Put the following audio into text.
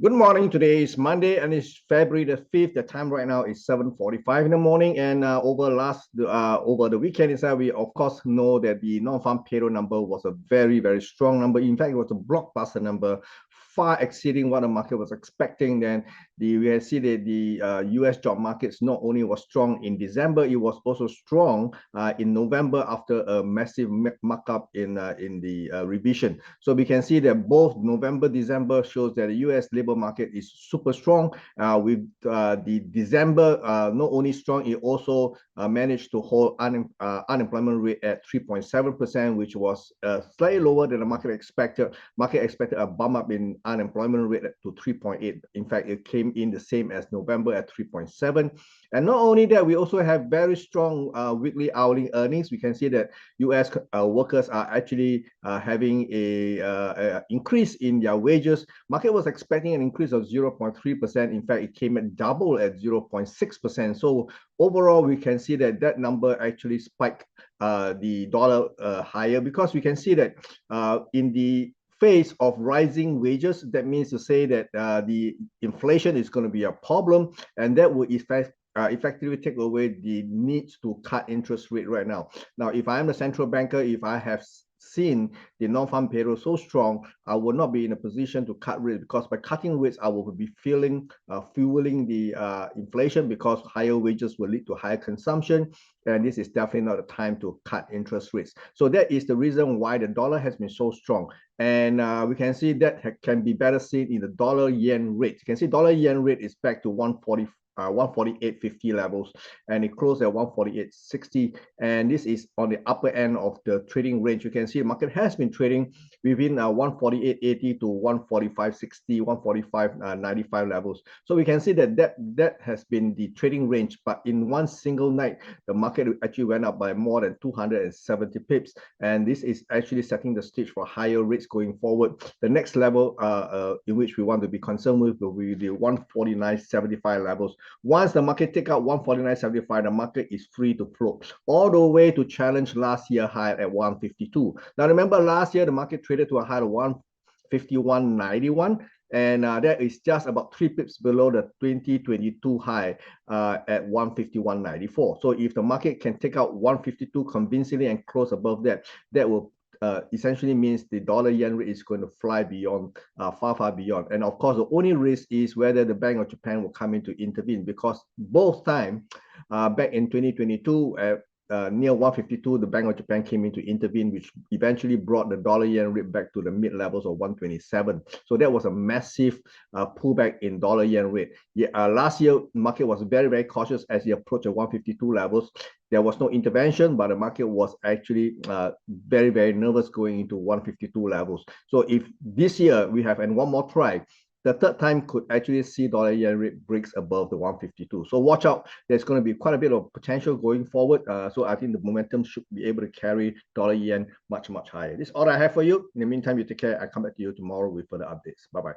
Good morning. Today is Monday and it's February the 5th. The time right now is 7:45 in the morning. And over the weekend itself, we of course know that the non-farm payroll number was a very, very strong number. In fact, it was a blockbuster number, far exceeding what the market was expecting. Then we see that the US job markets not only was strong in December, it was also strong in November after a massive markup in the revision. So we can see that both November, December shows that the US labor market is super strong. With the December not only strong, it also managed to hold unemployment rate at 3.7%, which was slightly lower than the market expected. Market expected a bump up in unemployment rate to 3.8. In fact, it came in the same as November at 3.7. And not only that, we also have very strong weekly hourly earnings. We can see that US workers are actually having a increase in their wages. Market was expecting an increase of 0.3%. In fact, it came at double at 0.6%. So overall, we can see that that number actually spiked the dollar higher, because we can see that in the face of rising wages, that means to say that the inflation is going to be a problem, and that will effectively take away the need to cut interest rate right now. Now, if I'm a central banker, if I have seen the non-farm payroll so strong, I will not be in a position to cut rates, because by cutting rates, I will be fueling the inflation, because higher wages will lead to higher consumption. And this is definitely not the time to cut interest rates. So that is the reason why the dollar has been so strong. And we can see that can be better seen in the dollar-yen rate. You can see dollar-yen rate is back to 148.50 levels, and it closed at 148.60, and this is on the upper end of the trading range. You can see the market has been trading within 148.80 to 145.60, 145.95 levels. So we can see that has been the trading range, but in one single night, the market actually went up by more than 270 pips, and this is actually setting the stage for higher rates going forward. The next level in which we want to be concerned with will be the 149.75 levels. Once the market take out 149.75, the market is free to float all the way to challenge last year high at 152. Now remember, last year the market traded to a high of 151.91, and that is just about 3 pips below the 2022 high at 151.94. So if the market can take out 152 convincingly and close above that, that will essentially means the dollar-yen rate is going to fly beyond, far beyond. And of course, the only risk is whether the Bank of Japan will come in to intervene, because both time back in 2022 near 152, the Bank of Japan came in to intervene, which eventually brought the dollar-yen rate back to the mid levels of 127. So that was a massive pullback in dollar-yen rate. Last year, market was very, very cautious as it approached the 152 levels. There was no intervention, but the market was actually very, very nervous going into 152 levels. So if this year we have, and one more try, the third time could actually see dollar-yen rate breaks above the 152. So watch out. There's going to be quite a bit of potential going forward. So I think the momentum should be able to carry dollar-yen much, much higher. This is all I have for you. In the meantime, you take care. I'll come back to you tomorrow with further updates. Bye-bye.